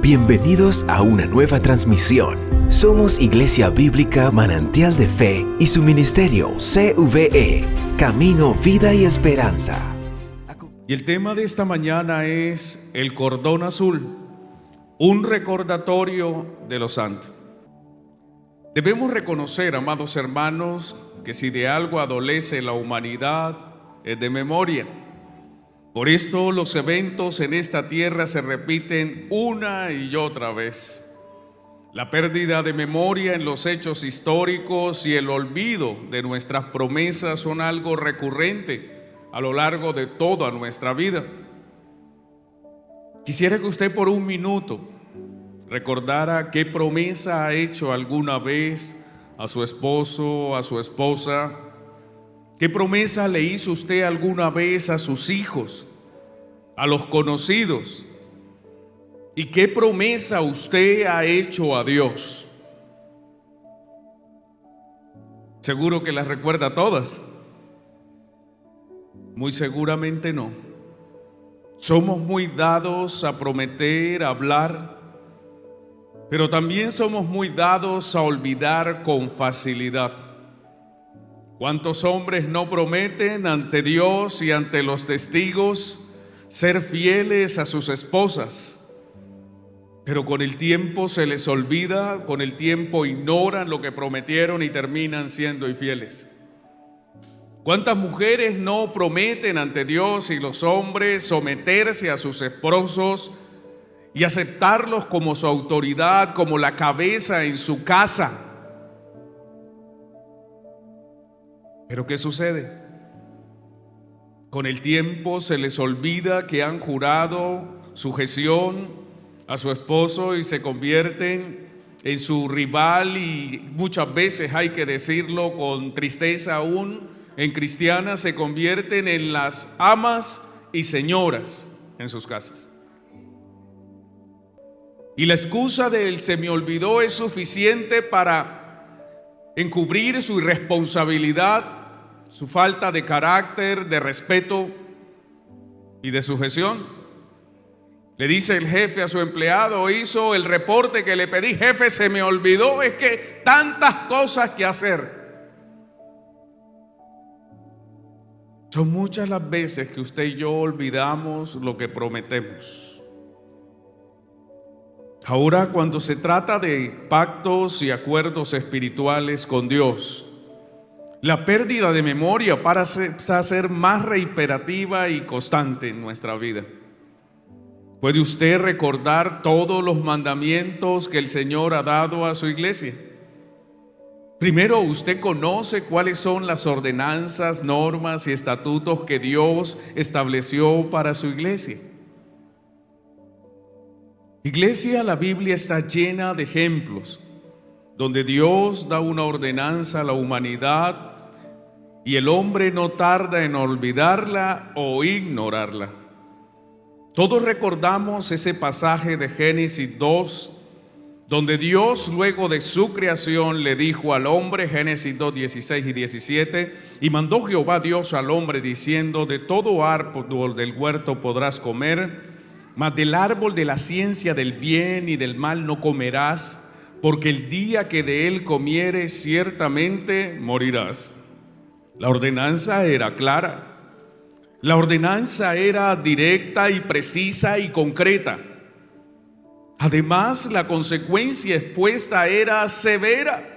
Bienvenidos a una nueva transmisión. Somos Iglesia Bíblica Manantial de Fe y su ministerio CVE, Camino, Vida y Esperanza. Y el tema de esta mañana es el cordón azul, un recordatorio de los santos. Debemos reconocer, amados hermanos, que si de algo adolece la humanidad es de memoria. Por esto los eventos en esta tierra se repiten una y otra vez. La pérdida de memoria en los hechos históricos y el olvido de nuestras promesas son algo recurrente a lo largo de toda nuestra vida. Quisiera que usted por un minuto recordara qué promesa ha hecho alguna vez a su esposo, a su esposa. ¿Qué promesa le hizo usted alguna vez a sus hijos, a los conocidos? ¿Y qué promesa usted ha hecho a Dios? Seguro que las recuerda todas. Muy seguramente no. Somos muy dados a prometer, a hablar, pero también somos muy dados a olvidar con facilidad. ¿Cuántos hombres no prometen ante Dios y ante los testigos ser fieles a sus esposas? Pero con el tiempo se les olvida, con el tiempo ignoran lo que prometieron y terminan siendo infieles. ¿Cuántas mujeres no prometen ante Dios y los hombres someterse a sus esposos y aceptarlos como su autoridad, como la cabeza en su casa? Pero ¿qué sucede? Con el tiempo se les olvida que han jurado sujeción a su esposo y se convierten en su rival, y muchas veces, hay que decirlo con tristeza aún, en cristianas se convierten en las amas y señoras en sus casas. Y la excusa del "se me olvidó" es suficiente para encubrir su irresponsabilidad, su falta de carácter, de respeto y de sujeción. Le dice el jefe a su empleado: hizo el reporte que le pedí, jefe, se me olvidó, es que tantas cosas que hacer. Son muchas las veces que usted y yo olvidamos lo que prometemos. Ahora, cuando se trata de pactos y acuerdos espirituales con Dios, la pérdida de memoria pasa a ser más reiterativa y constante en nuestra vida. ¿Puede usted recordar todos los mandamientos que el Señor ha dado a su iglesia? Primero, ¿usted conoce cuáles son las ordenanzas, normas y estatutos que Dios estableció para su iglesia? Iglesia, la Biblia está llena de ejemplos donde Dios da una ordenanza a la humanidad y el hombre no tarda en olvidarla o ignorarla. Todos recordamos ese pasaje de Génesis 2, donde Dios, luego de su creación, le dijo al hombre, Génesis 2, 16 y 17, y mandó Jehová Dios al hombre diciendo: de todo árbol del huerto podrás comer, mas del árbol de la ciencia del bien y del mal no comerás, porque el día que de él comieres ciertamente morirás. La ordenanza era clara. La ordenanza era directa y precisa y concreta. Además, la consecuencia expuesta era severa.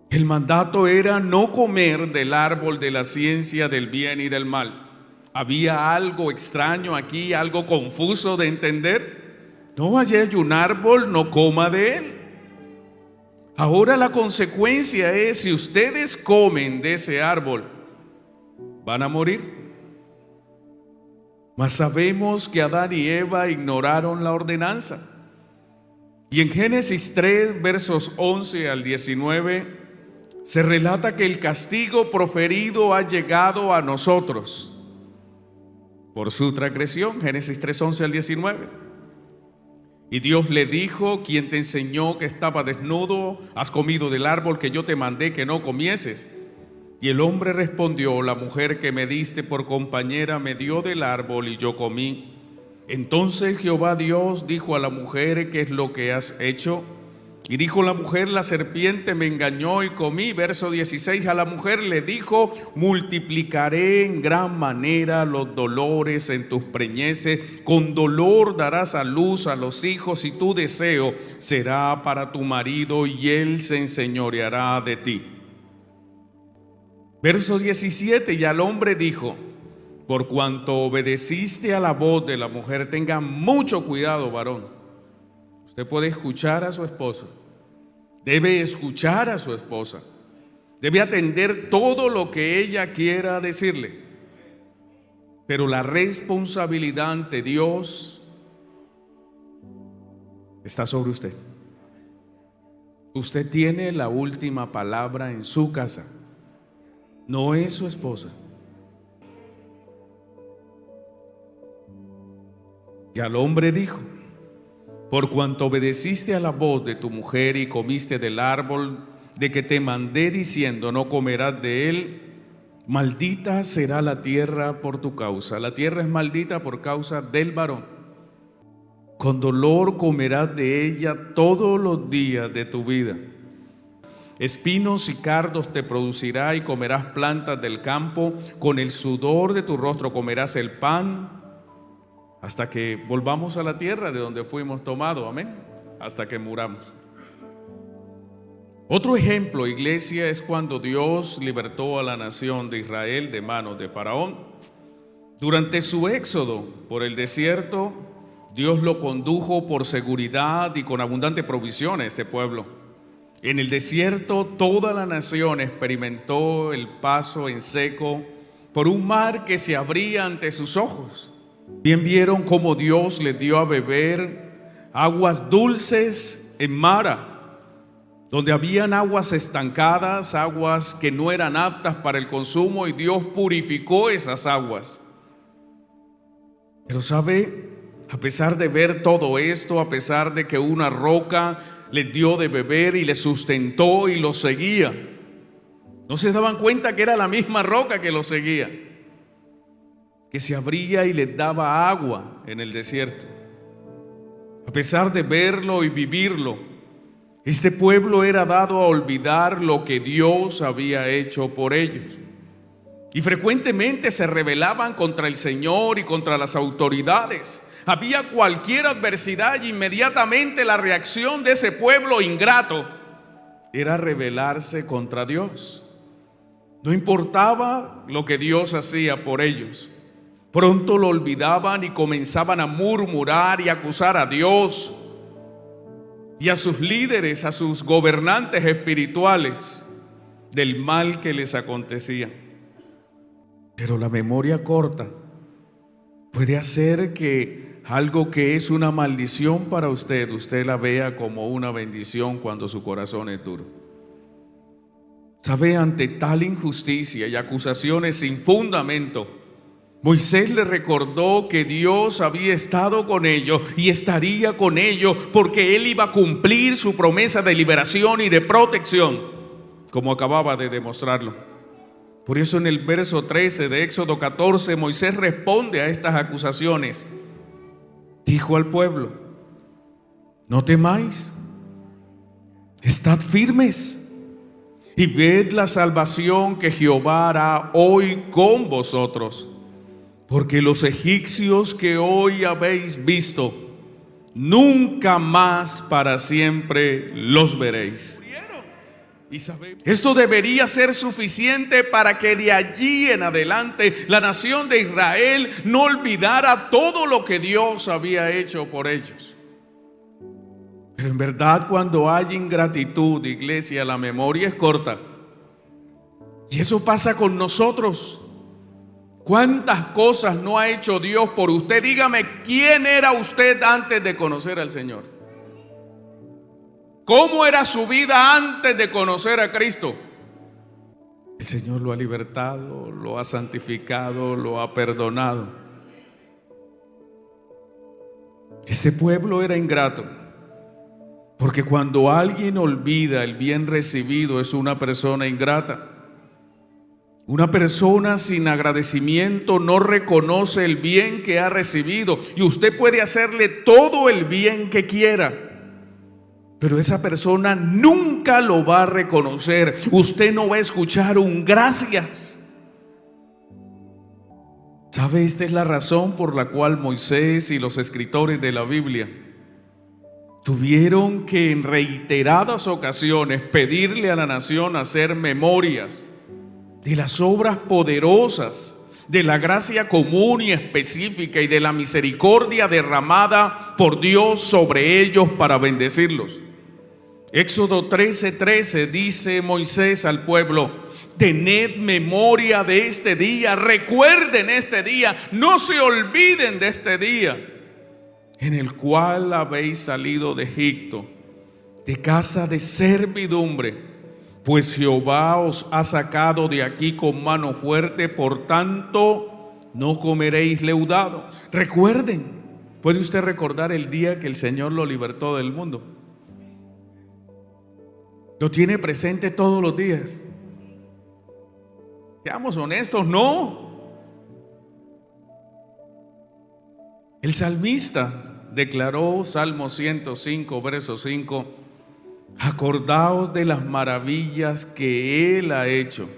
El mandato era no comer del árbol de la ciencia del bien y del mal. ¿Había algo extraño aquí, algo confuso de entender? No, allí hay un árbol, no coma de él. Ahora la consecuencia es: si ustedes comen de ese árbol, van a morir. Mas sabemos que Adán y Eva ignoraron la ordenanza. Y en Génesis 3, versos 11 al 19, se relata que el castigo proferido ha llegado a nosotros por su transgresión. Génesis 3, 11 al 19. Y Dios le dijo: ¿quién te enseñó que estaba desnudo? ¿Has comido del árbol que yo te mandé que no comieses? Y el hombre respondió: la mujer que me diste por compañera me dio del árbol y yo comí. Entonces Jehová Dios dijo a la mujer: ¿qué es lo que has hecho? Y dijo la mujer: la serpiente me engañó y comí. Verso 16, a la mujer le dijo: multiplicaré en gran manera los dolores en tus preñeces, con dolor darás a luz a los hijos, y tu deseo será para tu marido, y él se enseñoreará de ti. Verso 17, y al hombre dijo: por cuanto obedeciste a la voz de la mujer, tenga mucho cuidado, varón. Usted puede escuchar a su esposa, debe escuchar a su esposa, debe atender todo lo que ella quiera decirle, pero la responsabilidad ante Dios está sobre usted. Usted tiene la última palabra en su casa, no es su esposa. Y al hombre dijo: por cuanto obedeciste a la voz de tu mujer y comiste del árbol de que te mandé diciendo: no comerás de él, maldita será la tierra por tu causa. La tierra es maldita por causa del varón. Con dolor comerás de ella todos los días de tu vida. Espinos y cardos te producirá y comerás plantas del campo. Con el sudor de tu rostro comerás el pan, hasta que volvamos a la tierra de donde fuimos tomados, amén, hasta que muramos. Otro ejemplo, iglesia, es cuando Dios libertó a la nación de Israel de manos de Faraón. Durante su éxodo por el desierto, Dios lo condujo por seguridad y con abundante provisión a este pueblo. En el desierto toda la nación experimentó el paso en seco por un mar que se abría ante sus ojos. Bien vieron cómo Dios les dio a beber aguas dulces en Mara, donde habían aguas estancadas, aguas que no eran aptas para el consumo, y Dios purificó esas aguas. Pero sabe, a pesar de ver todo esto, a pesar de que una roca les dio de beber y les sustentó y los seguía, no se daban cuenta que era la misma roca que los seguía, que se abría y les daba agua en el desierto. A pesar de verlo y vivirlo, este pueblo era dado a olvidar lo que Dios había hecho por ellos. Y frecuentemente se rebelaban contra el Señor y contra las autoridades. Había cualquier adversidad y inmediatamente la reacción de ese pueblo ingrato era rebelarse contra Dios. No importaba lo que Dios hacía por ellos. Pronto lo olvidaban y comenzaban a murmurar y acusar a Dios y a sus líderes, a sus gobernantes espirituales, del mal que les acontecía. Pero la memoria corta puede hacer que algo que es una maldición para usted, usted la vea como una bendición cuando su corazón es duro. ¿Sabe? Ante tal injusticia y acusaciones sin fundamento, Moisés le recordó que Dios había estado con ellos y estaría con ellos, porque él iba a cumplir su promesa de liberación y de protección, como acababa de demostrarlo. Por eso en el verso 13 de Éxodo 14, Moisés responde a estas acusaciones. Dijo al pueblo: no temáis, estad firmes y ved la salvación que Jehová hará hoy con vosotros. Porque los egipcios que hoy habéis visto, nunca más para siempre los veréis. Esto debería ser suficiente para que de allí en adelante la nación de Israel no olvidara todo lo que Dios había hecho por ellos. Pero en verdad, cuando hay ingratitud, iglesia, la memoria es corta. Y eso pasa con nosotros. ¿Cuántas cosas no ha hecho Dios por usted? Dígame, ¿quién era usted antes de conocer al Señor? ¿Cómo era su vida antes de conocer a Cristo? El Señor lo ha libertado, lo ha santificado, lo ha perdonado. Este pueblo era ingrato, porque cuando alguien olvida el bien recibido es una persona ingrata. Una persona sin agradecimiento no reconoce el bien que ha recibido, y usted puede hacerle todo el bien que quiera, pero esa persona nunca lo va a reconocer. Usted no va a escuchar un gracias. ¿Sabe? Esta es la razón por la cual Moisés y los escritores de la Biblia tuvieron que en reiteradas ocasiones pedirle a la nación hacer memorias de las obras poderosas, de la gracia común y específica y de la misericordia derramada por Dios sobre ellos para bendecirlos. Éxodo 13:13 dice Moisés al pueblo: tened memoria de este día, recuerden este día, no se olviden de este día en el cual habéis salido de Egipto, de casa de servidumbre. Pues Jehová os ha sacado de aquí con mano fuerte, por tanto no comeréis leudado. Recuerden, ¿puede usted recordar el día que el Señor lo libertó del mundo? ¿Lo tiene presente todos los días? Seamos honestos, no. El salmista declaró, Salmo 105, verso 5: acordaos de las maravillas que Él ha hecho,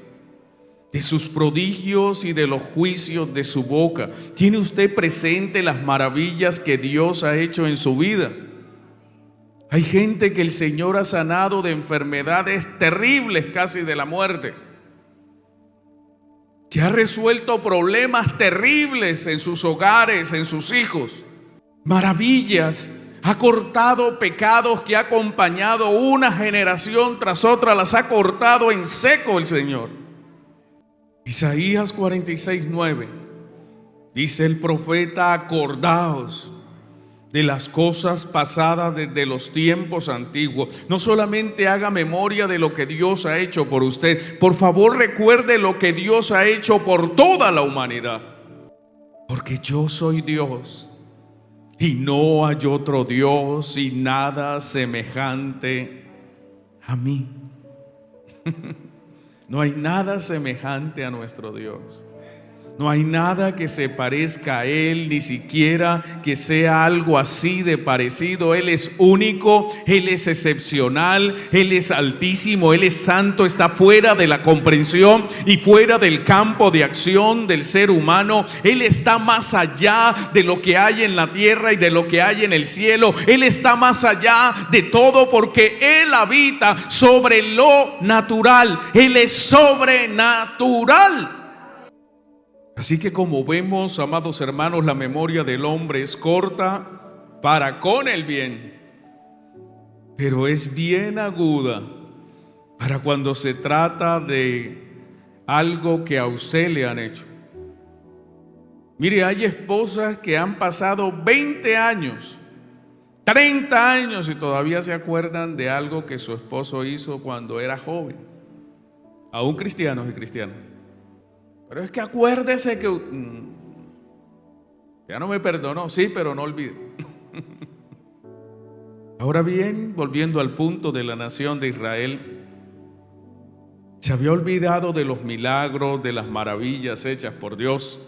de sus prodigios y de los juicios de su boca. ¿Tiene usted presente las maravillas que Dios ha hecho en su vida? Hay gente que el Señor ha sanado de enfermedades terribles, casi de la muerte, que ha resuelto problemas terribles en sus hogares, en sus hijos. Maravillas. Ha cortado pecados que ha acompañado una generación tras otra, las ha cortado en seco el Señor. Isaías 46:9 dice el profeta: acordaos de las cosas pasadas desde los tiempos antiguos. No solamente haga memoria de lo que Dios ha hecho por usted, por favor recuerde lo que Dios ha hecho por toda la humanidad. Porque yo soy Dios y no hay otro Dios y nada semejante a mí. No hay nada semejante a nuestro Dios. No hay nada que se parezca a Él, ni siquiera que sea algo así de parecido. Él es único, Él es excepcional, Él es altísimo, Él es santo, está fuera de la comprensión y fuera del campo de acción del ser humano. Él está más allá de lo que hay en la tierra y de lo que hay en el cielo. Él está más allá de todo porque Él habita sobre lo natural. Él es sobrenatural. Así que como vemos, amados hermanos, la memoria del hombre es corta para con el bien, pero es bien aguda para cuando se trata de algo que a usted le han hecho. Mire, hay esposas que han pasado 20 años, 30 años y todavía se acuerdan de algo que su esposo hizo cuando era joven, aún cristianos y cristianas. Pero es que acuérdese que ya no me perdonó, sí, pero no olvide. Ahora bien, volviendo al punto de la nación de Israel, se había olvidado de los milagros, de las maravillas hechas por Dios.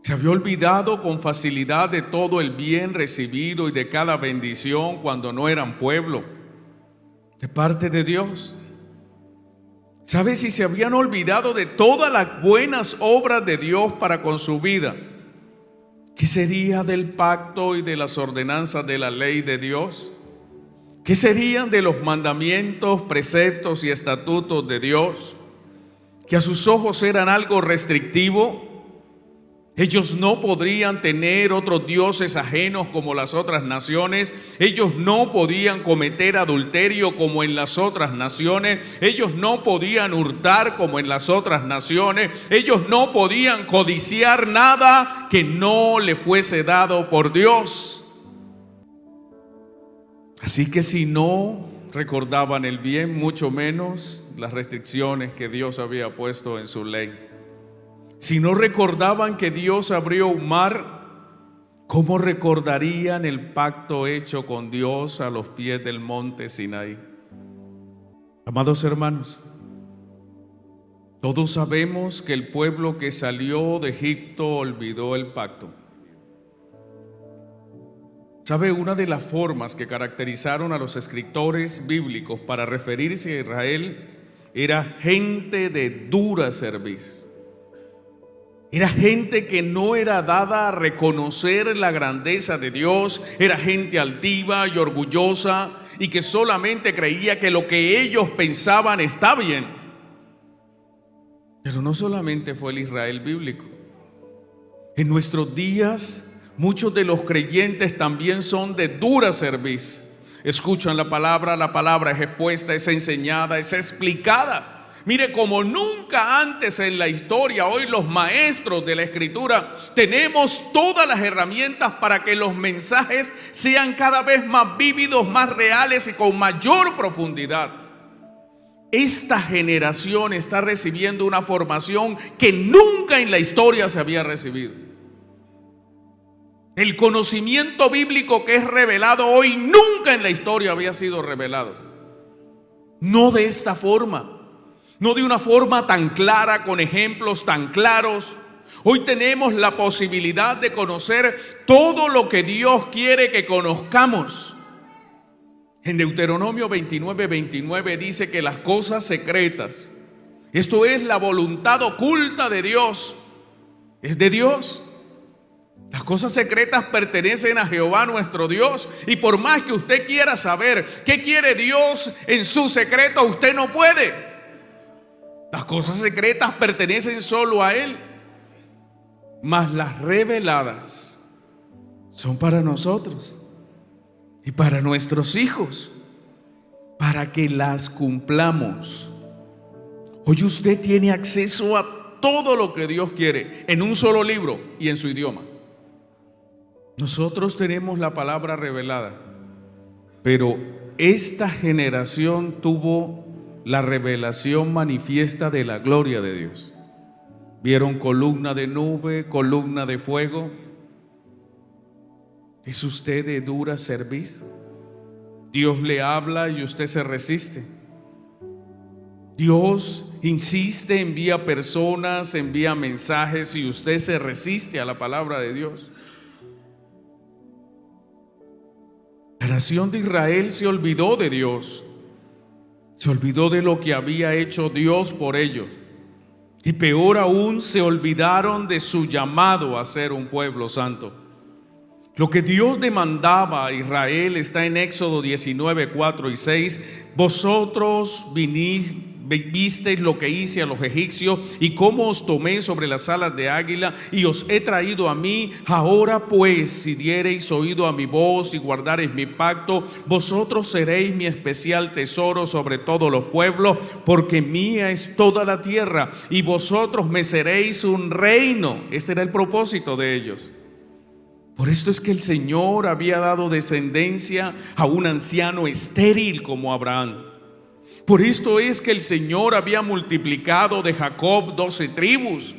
Se había olvidado con facilidad de todo el bien recibido y de cada bendición cuando no eran pueblo de parte de Dios. ¿Sabe? Si se habían olvidado de todas las buenas obras de Dios para con su vida, ¿qué sería del pacto y de las ordenanzas de la ley de Dios? ¿Qué serían de los mandamientos, preceptos y estatutos de Dios? Que a sus ojos eran algo restrictivo. Ellos no podrían tener otros dioses ajenos como las otras naciones. Ellos no podían cometer adulterio como en las otras naciones. Ellos no podían hurtar como en las otras naciones. Ellos no podían codiciar nada que no le fuese dado por Dios. Así que si no recordaban el bien, mucho menos las restricciones que Dios había puesto en su ley. Si no recordaban que Dios abrió un mar, ¿cómo recordarían el pacto hecho con Dios a los pies del monte Sinaí? Amados hermanos, Todos sabemos que el pueblo que salió de Egipto olvidó el pacto. ¿Sabe? Una de las formas que caracterizaron a los escritores bíblicos para referirse a Israel era gente de dura cerviz. Era gente que no era dada a reconocer la grandeza de Dios, era gente altiva y orgullosa y que solamente creía que lo que ellos pensaban está bien. Pero no solamente fue el Israel bíblico. En nuestros días, muchos de los creyentes también son de dura cerviz. Escuchan la palabra es expuesta, es enseñada, es explicada. Mire, como nunca antes en la historia, hoy los maestros de la Escritura tenemos todas las herramientas para que los mensajes sean cada vez más vívidos, más reales y con mayor profundidad. Esta generación está recibiendo una formación que nunca en la historia se había recibido. El conocimiento bíblico que es revelado hoy nunca en la historia había sido revelado. No de esta forma, no de una forma tan clara, con ejemplos tan claros. Hoy tenemos la posibilidad de conocer todo lo que Dios quiere que conozcamos. En Deuteronomio 29:29 dice que las cosas secretas, esto es la voluntad oculta de Dios, es de Dios. Las cosas secretas pertenecen a Jehová nuestro Dios, y por más que usted quiera saber qué quiere Dios en su secreto, usted no puede. Las cosas secretas pertenecen solo a Él, mas las reveladas son para nosotros y para nuestros hijos, para que las cumplamos. Hoy usted tiene acceso a todo lo que Dios quiere en un solo libro y en su idioma. Nosotros tenemos la palabra revelada, pero esta generación tuvo la revelación manifiesta de la gloria de Dios. Vieron columna de nube, columna de fuego. ¿Es usted de dura cerviz? Dios le habla y usted se resiste. Dios insiste, envía personas, envía mensajes y usted se resiste a la palabra de Dios. La nación de Israel se olvidó de Dios, se olvidó de lo que había hecho Dios por ellos, y peor aún, se olvidaron de su llamado a ser un pueblo santo. Lo que Dios demandaba a Israel está en Éxodo 19:4 y 6. Vosotros visteis lo que hice a los egipcios y cómo os tomé sobre las alas de águila y os he traído a mí. Ahora pues, si diereis oído a mi voz y guardareis mi pacto, vosotros seréis mi especial tesoro sobre todos los pueblos, porque mía es toda la tierra y vosotros me seréis un reino. Este era el propósito de ellos. Por esto es que el Señor había dado descendencia a un anciano estéril como Abraham. Por esto es que el Señor había multiplicado de Jacob 12 tribus.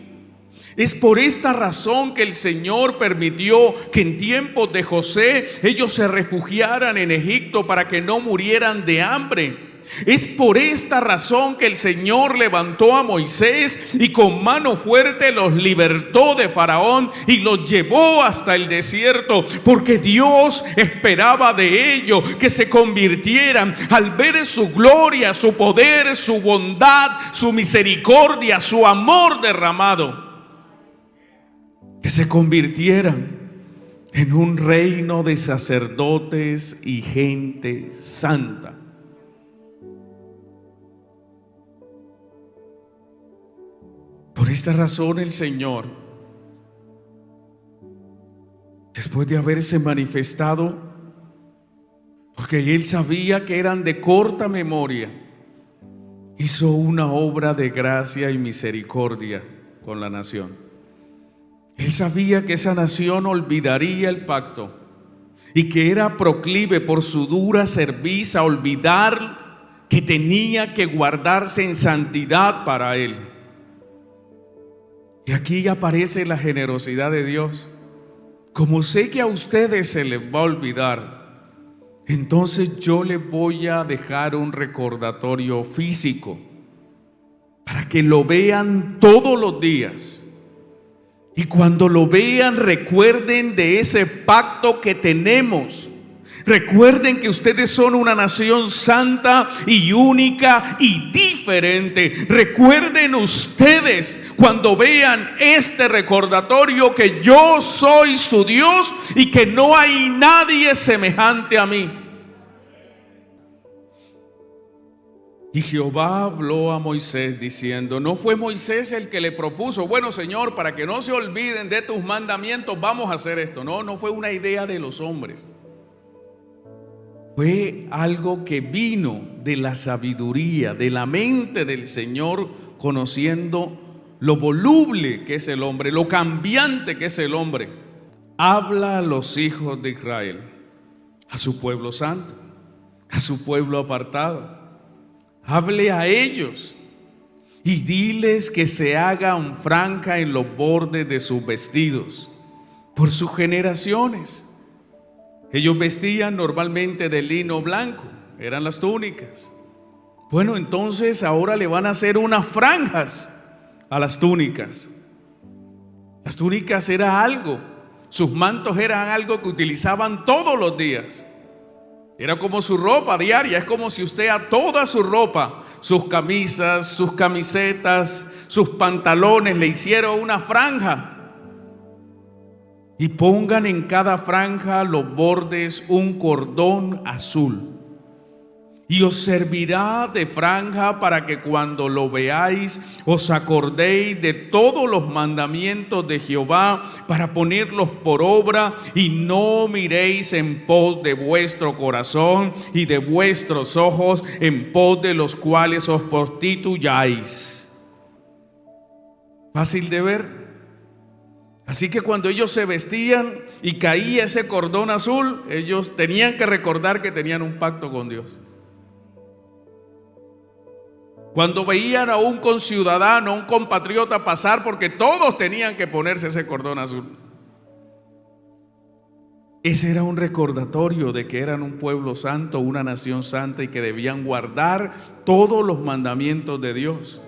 Es por esta razón que el Señor permitió que en tiempos de José ellos se refugiaran en Egipto para que no murieran de hambre. Es por esta razón que el Señor levantó a Moisés y con mano fuerte los libertó de Faraón y los llevó hasta el desierto, porque Dios esperaba de ellos que se convirtieran al ver su gloria, su poder, su bondad, su misericordia, su amor derramado, que se convirtieran en un reino de sacerdotes y gente santa. Por esta razón el Señor, después de haberse manifestado, porque Él sabía que eran de corta memoria, hizo una obra de gracia y misericordia con la nación. Él sabía que esa nación olvidaría el pacto y que era proclive por su dura cerviz a olvidar que tenía que guardarse en santidad para Él. Y aquí aparece la generosidad de Dios. Como sé que a ustedes se les va a olvidar, entonces yo les voy a dejar un recordatorio físico para que lo vean todos los días. Y cuando lo vean, recuerden de ese pacto que tenemos. Recuerden que ustedes son una nación santa y única y diferente. Recuerden ustedes cuando vean este recordatorio que yo soy su Dios y que no hay nadie semejante a mí. Y Jehová habló a Moisés diciendo, no fue Moisés el que le propuso, bueno Señor, para que no se olviden de tus mandamientos, vamos a hacer esto. No fue una idea de los hombres. Fue algo que vino de la sabiduría, de la mente del Señor, conociendo lo voluble que es el hombre, lo cambiante que es el hombre. Habla a los hijos de Israel, a su pueblo santo, a su pueblo apartado. Hable a ellos y diles que se hagan franja en los bordes de sus vestidos por sus generaciones. Ellos vestían normalmente de lino blanco, eran las túnicas. Bueno, entonces ahora le van a hacer unas franjas a las túnicas. Las túnicas era algo, sus mantos eran algo que utilizaban todos los días. Era como su ropa diaria, es como si usted a toda su ropa, sus camisas, sus camisetas, sus pantalones, le hicieron una franja. Y pongan en cada franja los bordes un cordón azul. Y os servirá de franja para que cuando lo veáis os acordéis de todos los mandamientos de Jehová para ponerlos por obra y no miréis en pos de vuestro corazón y de vuestros ojos en pos de los cuales os prostituyáis. Fácil de ver. Así que cuando ellos se vestían y caía ese cordón azul, ellos tenían que recordar que tenían un pacto con Dios. Cuando veían a un conciudadano, a un compatriota pasar, porque todos tenían que ponerse ese cordón azul. Ese era un recordatorio de que eran un pueblo santo, una nación santa y que debían guardar todos los mandamientos de Dios.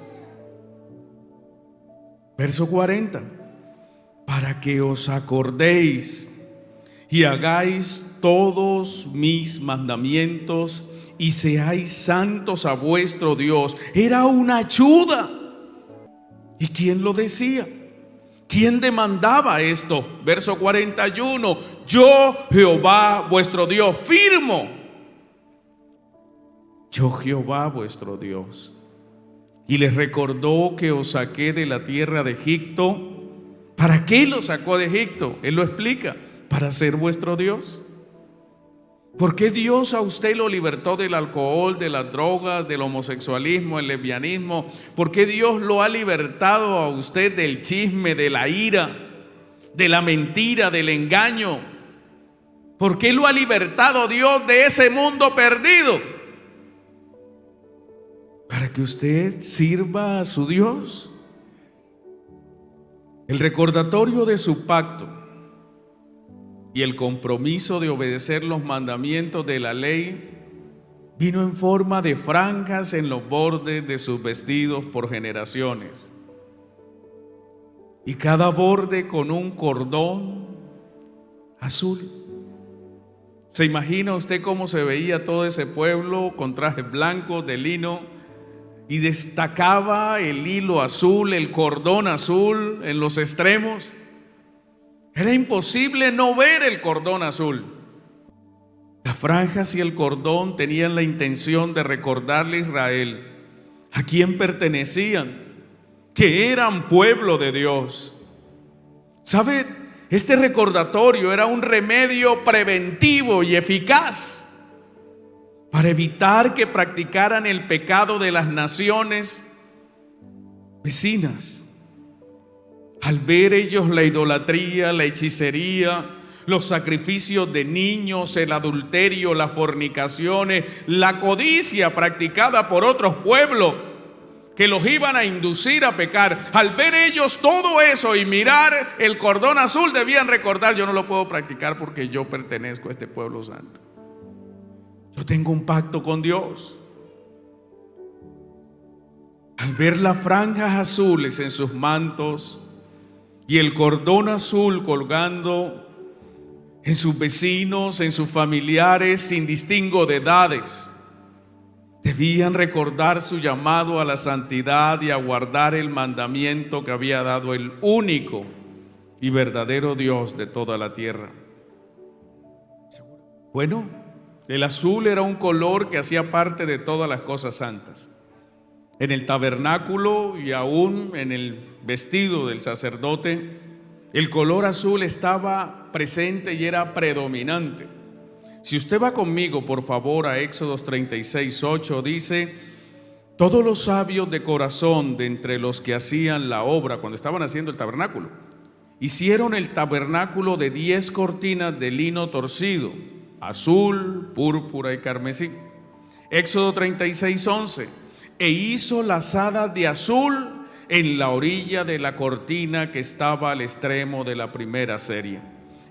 Verso 40. Para que os acordéis y hagáis todos mis mandamientos y seáis santos a vuestro Dios. Era una ayuda. ¿Y quién lo decía? ¿Quién demandaba esto? Verso 41. Yo, Jehová, vuestro Dios, firmo. Yo, Jehová, vuestro Dios. Y les recordó que os saqué de la tierra de Egipto. ¿Para qué lo sacó de Egipto? Él lo explica, para ser vuestro Dios. ¿Por qué Dios a usted lo libertó del alcohol, de las drogas, del homosexualismo, el lesbianismo? ¿Por qué Dios lo ha libertado a usted del chisme, de la ira, de la mentira, del engaño? ¿Por qué lo ha libertado Dios de ese mundo perdido? Para que usted sirva a su Dios. El recordatorio de su pacto y el compromiso de obedecer los mandamientos de la ley vino en forma de franjas en los bordes de sus vestidos por generaciones. Y cada borde con un cordón azul. ¿Se imagina usted cómo se veía todo ese pueblo con trajes blancos de lino? Y destacaba el hilo azul, el cordón azul en los extremos. Era imposible no ver el cordón azul. Las franjas y el cordón tenían la intención de recordarle a Israel a quién pertenecían, que eran pueblo de Dios. ¿Sabe? Este recordatorio era un remedio preventivo y eficaz para evitar que practicaran el pecado de las naciones vecinas. Al ver ellos la idolatría, la hechicería, los sacrificios de niños, el adulterio, las fornicaciones, la codicia practicada por otros pueblos que los iban a inducir a pecar, al ver ellos todo eso y mirar el cordón azul, debían recordar: yo no lo puedo practicar porque yo pertenezco a este pueblo santo. Yo tengo un pacto con Dios. Al ver las franjas azules en sus mantos y el cordón azul colgando en sus vecinos, en sus familiares, sin distingo de edades, debían recordar su llamado a la santidad y a guardar el mandamiento que había dado el único y verdadero Dios de toda la tierra. Bueno, el azul era un color que hacía parte de todas las cosas santas. En el tabernáculo y aún en el vestido del sacerdote, el color azul estaba presente y era predominante. Si usted va conmigo, por favor, a Éxodos 36:8, dice: todos los sabios de corazón de entre los que hacían la obra, cuando estaban haciendo el tabernáculo, hicieron el tabernáculo de 10 cortinas de lino torcido, azul, púrpura y carmesí. Éxodo 36:11, e hizo lazadas de azul en la orilla de la cortina que estaba al extremo de la primera serie.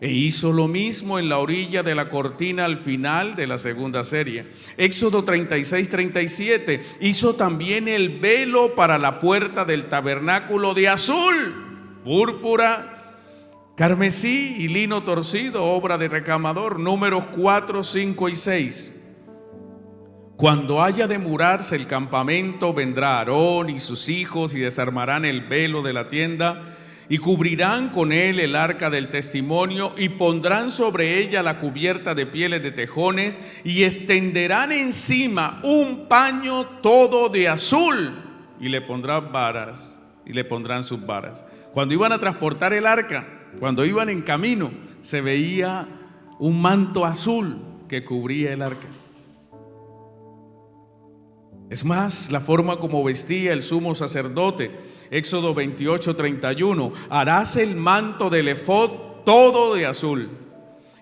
E hizo lo mismo en la orilla de la cortina al final de la segunda serie. Éxodo 36:37, hizo también el velo para la puerta del tabernáculo de azul, púrpura, carmesí y lino torcido, obra de recamador. Números 4, 5 y 6. Cuando haya de murarse el campamento, vendrá Aarón y sus hijos y desarmarán el velo de la tienda y cubrirán con él el arca del testimonio y pondrán sobre ella la cubierta de pieles de tejones y extenderán encima un paño todo de azul y le pondrán varas y le pondrán sus varas. Cuando iban a transportar el arca, cuando iban en camino, se veía un manto azul que cubría el arca. Es más, la forma como vestía el sumo sacerdote, Éxodo 28:31, harás el manto del efod todo de azul.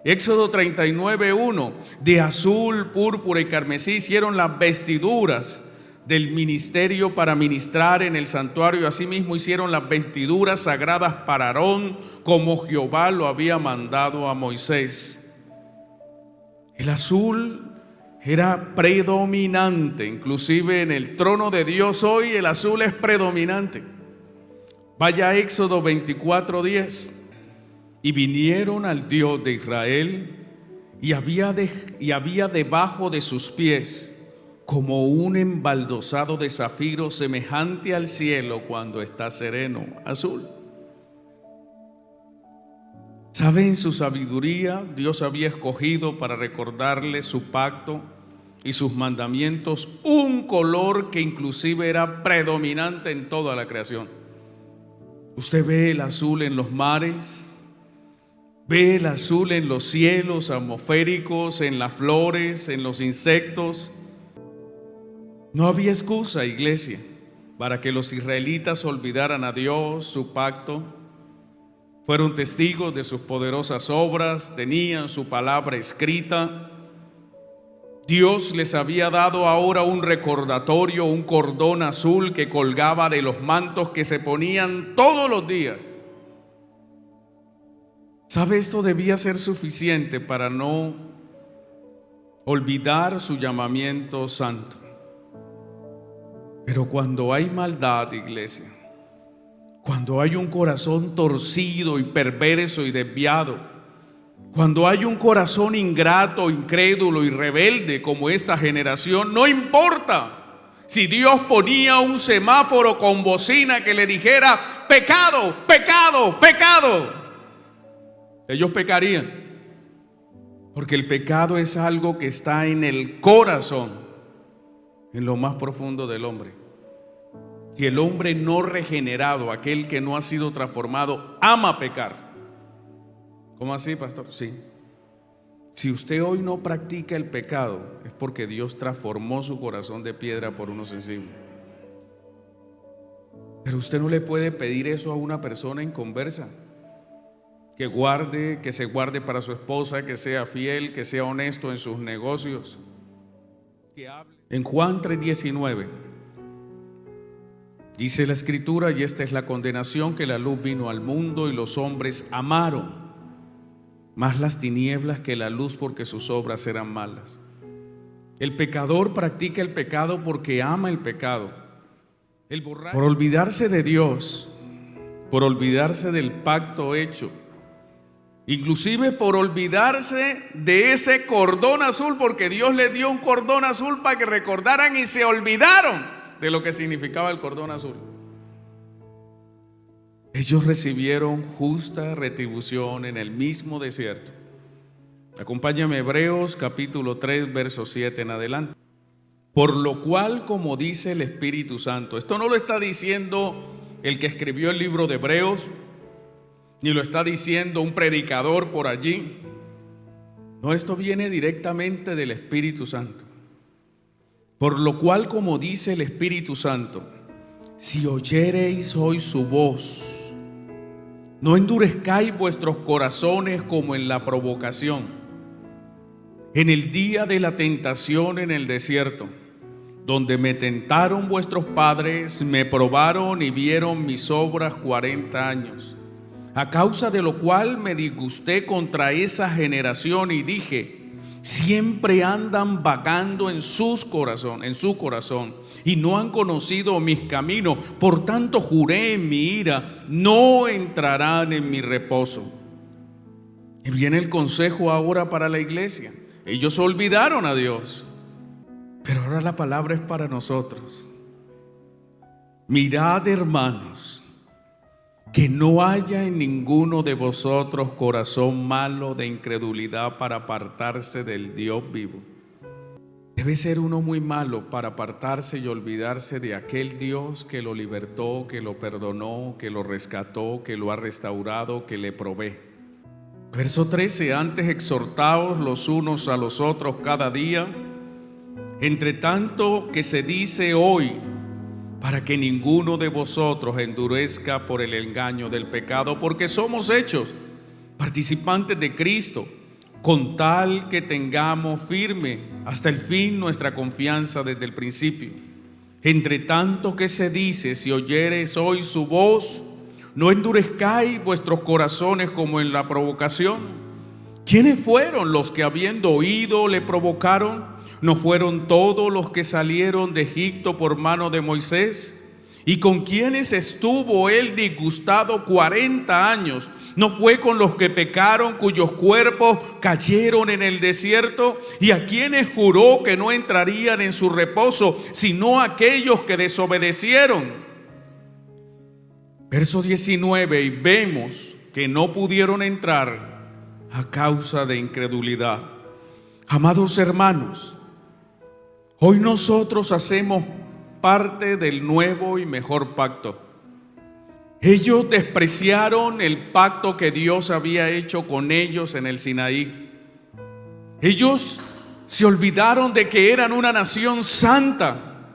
Éxodo 39:1, de azul, púrpura y carmesí hicieron las vestiduras del ministerio para ministrar en el santuario. Asimismo hicieron las vestiduras sagradas para Aarón, como Jehová lo había mandado a Moisés. El azul era predominante, inclusive en el trono de Dios hoy el azul es predominante. Vaya a Éxodo 24:10. Y vinieron al Dios de Israel y había debajo de sus pies como un embaldosado de zafiro semejante al cielo cuando está sereno, azul. ¿Sabe? En su sabiduría Dios había escogido para recordarle su pacto y sus mandamientos un color que inclusive era predominante en toda la creación. Usted ve el azul en los mares, ve el azul en los cielos atmosféricos, en las flores, en los insectos. No había excusa, iglesia, para que los israelitas olvidaran a Dios, su pacto. Fueron testigos de sus poderosas obras, tenían su palabra escrita. Dios les había dado ahora un recordatorio, un cordón azul que colgaba de los mantos que se ponían todos los días. ¿Sabe? Esto debía ser suficiente para no olvidar su llamamiento santo. Pero cuando hay maldad, iglesia, cuando hay un corazón torcido y perverso y desviado, cuando hay un corazón ingrato, incrédulo y rebelde como esta generación, no importa si Dios ponía un semáforo con bocina que le dijera pecado, pecado, pecado, ellos pecarían, porque el pecado es algo que está en el corazón, en lo más profundo del hombre. Si el hombre no regenerado, aquel que no ha sido transformado, ama pecar. ¿Cómo así, pastor? Sí. Si usted hoy no practica el pecado, es porque Dios transformó su corazón de piedra por uno sensible. Pero usted no le puede pedir eso a una persona inconversa. Que se guarde para su esposa, que sea fiel, que sea honesto en sus negocios. Que hable. En Juan 3:19 dice la Escritura: y esta es la condenación, que la luz vino al mundo y los hombres amaron más las tinieblas que la luz, porque sus obras eran malas. El pecador practica el pecado porque ama el pecado. por olvidarse de Dios, por olvidarse del pacto hecho, inclusive por olvidarse de ese cordón azul, porque Dios les dio un cordón azul para que recordaran y se olvidaron de lo que significaba el cordón azul. Ellos recibieron justa retribución en el mismo desierto. Acompáñame, Hebreos capítulo 3, verso 7 en adelante. Por lo cual, como dice el Espíritu Santo, esto no lo está diciendo el que escribió el libro de Hebreos, ni lo está diciendo un predicador por allí. No, esto viene directamente del Espíritu Santo. Por lo cual, como dice el Espíritu Santo, si oyereis hoy su voz, no endurezcáis vuestros corazones como en la provocación, en el día de la tentación en el desierto, donde me tentaron vuestros padres, me probaron y vieron mis obras 40 años. A causa de lo cual me disgusté contra esa generación y dije, siempre andan vagando en su corazón, y no han conocido mis caminos. Por tanto juré en mi ira, no entrarán en mi reposo. Y viene el consejo ahora para la iglesia. Ellos olvidaron a Dios, pero ahora la palabra es para nosotros. Mirad, hermanos, que no haya en ninguno de vosotros corazón malo de incredulidad para apartarse del Dios vivo. Debe ser uno muy malo para apartarse y olvidarse de aquel Dios que lo libertó, que lo perdonó, que lo rescató, que lo ha restaurado, que le provee. Verso 13, antes exhortaos los unos a los otros cada día, entre tanto que se dice hoy, para que ninguno de vosotros endurezca por el engaño del pecado, porque somos hechos participantes de Cristo, con tal que tengamos firme hasta el fin nuestra confianza desde el principio. Entre tanto que se dice, si oyereis hoy su voz, no endurezcáis vuestros corazones como en la provocación. ¿Quiénes fueron los que habiendo oído le provocaron? ¿No fueron todos los que salieron de Egipto por mano de Moisés? ¿Y con quienes estuvo él disgustado 40 años? ¿No fue con los que pecaron, cuyos cuerpos cayeron en el desierto? ¿Y a quienes juró que no entrarían en su reposo, sino aquellos que desobedecieron? Verso 19, y vemos que no pudieron entrar a causa de incredulidad. Amados hermanos, hoy nosotros hacemos parte del nuevo y mejor pacto. Ellos despreciaron el pacto que Dios había hecho con ellos en el Sinaí. Ellos se olvidaron de que eran una nación santa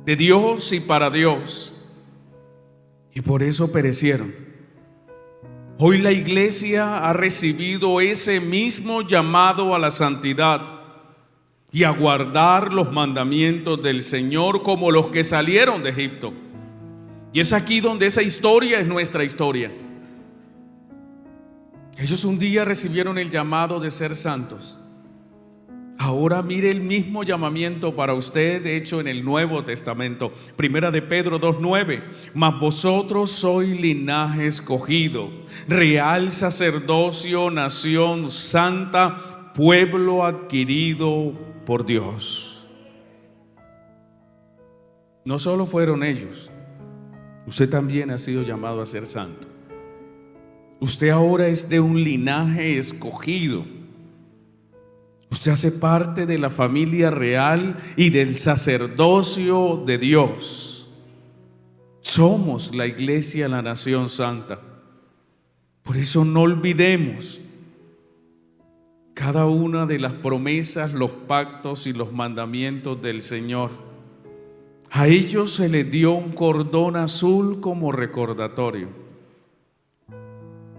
de Dios y para Dios, y por eso perecieron. Hoy la iglesia ha recibido ese mismo llamado a la santidad y a guardar los mandamientos del Señor como los que salieron de Egipto. Y es aquí donde esa historia es nuestra historia. Ellos un día recibieron el llamado de ser santos. Ahora mire el mismo llamamiento para usted hecho en el Nuevo Testamento. Primera de Pedro 2:9. Mas vosotros sois linaje escogido, real sacerdocio, nación santa, pueblo adquirido por Dios. No solo fueron ellos, usted también ha sido llamado a ser santo. Usted ahora es de un linaje escogido. Usted hace parte de la familia real y del sacerdocio de Dios. Somos la iglesia, la nación santa. Por eso no olvidemos cada una de las promesas, los pactos y los mandamientos del Señor. A ellos se les dio un cordón azul como recordatorio,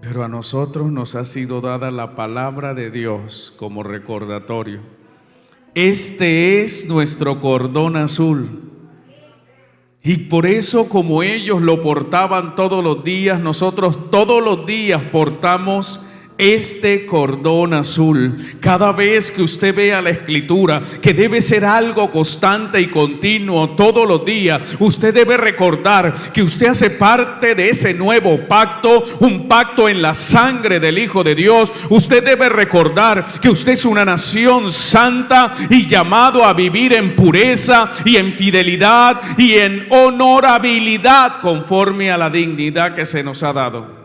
pero a nosotros nos ha sido dada la palabra de Dios como recordatorio. Este es nuestro cordón azul, y por eso, como ellos lo portaban todos los días, nosotros todos los días portamos este cordón azul. Cada vez que usted vea la Escritura, que debe ser algo constante y continuo todos los días, usted debe recordar que usted hace parte de ese nuevo pacto, un pacto en la sangre del Hijo de Dios. Usted debe recordar que usted es una nación santa y llamado a vivir en pureza y en fidelidad y en honorabilidad conforme a la dignidad que se nos ha dado.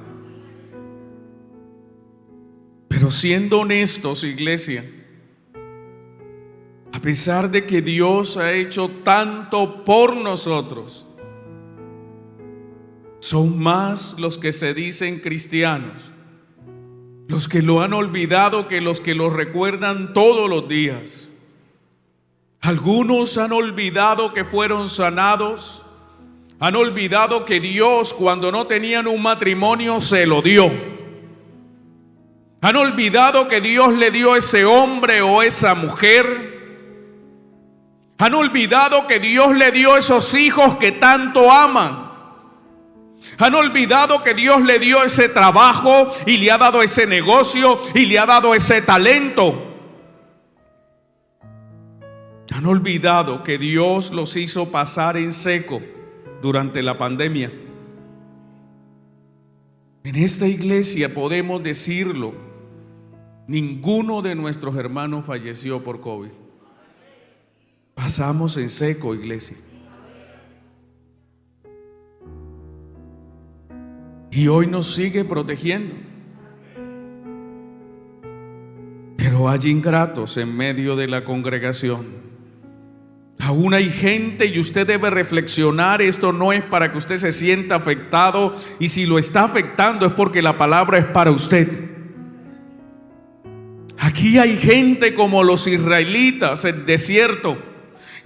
Pero siendo honestos, iglesia, a pesar de que Dios ha hecho tanto por nosotros, son más los que se dicen cristianos, los que lo han olvidado, que los que lo recuerdan todos los días. Algunos han olvidado que fueron sanados, han olvidado que Dios, cuando no tenían un matrimonio, se lo dio. Han olvidado que Dios le dio ese hombre o esa mujer. Han olvidado que Dios le dio esos hijos que tanto aman. Han olvidado que Dios le dio ese trabajo y le ha dado ese negocio y le ha dado ese talento. Han olvidado que Dios los hizo pasar en seco durante la pandemia. En esta iglesia podemos decirlo, ninguno de nuestros hermanos falleció por COVID. Pasamos en seco, iglesia. Y hoy nos sigue protegiendo. Pero hay ingratos en medio de la congregación. Aún hay gente, y usted debe reflexionar. Esto no es para que usted se sienta afectado, y si lo está afectando es porque la palabra es para usted. Aquí hay gente como los israelitas en el desierto,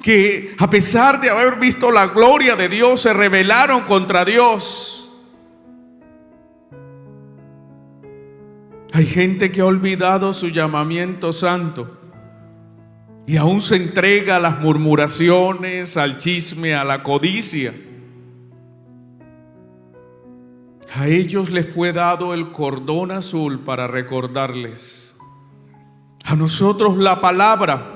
que a pesar de haber visto la gloria de Dios, se rebelaron contra Dios. Hay gente que ha olvidado su llamamiento santo y aún se entrega a las murmuraciones, al chisme, a la codicia. A ellos les fue dado el cordón azul para recordarles. A nosotros la palabra,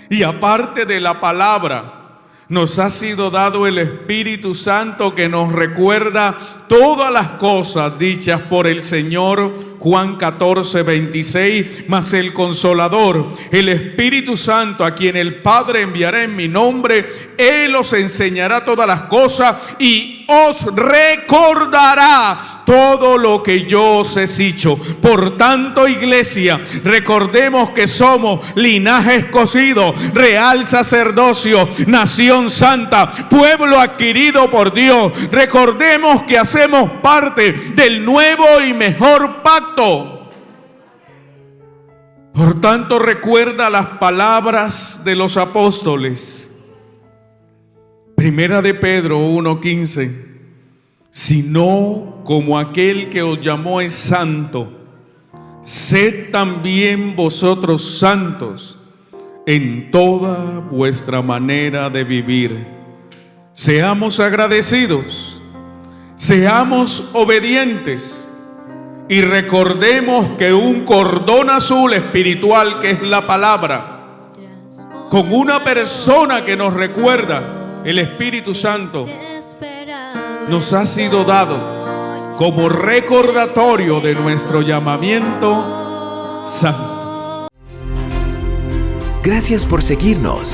y aparte de la palabra, nos ha sido dado el Espíritu Santo, que nos recuerda todas las cosas dichas por el Señor. Juan 14:26, mas el Consolador, el Espíritu Santo, a quien el Padre enviará en mi nombre, Él os enseñará todas las cosas y os recordará todo lo que yo os he dicho. Por tanto, iglesia, recordemos que somos linaje escogido, real sacerdocio, nación santa, pueblo adquirido por Dios. Recordemos que hacemos parte del nuevo y mejor pacto. Por tanto, recuerda las palabras de los apóstoles. Primera de Pedro 1:15. Sino como aquel que os llamó es santo, sed también vosotros santos en toda vuestra manera de vivir. Seamos agradecidos, seamos obedientes y recordemos que un cordón azul espiritual, que es la palabra, con una persona que nos recuerda, el Espíritu Santo, nos ha sido dado como recordatorio de nuestro llamamiento santo. Gracias por seguirnos.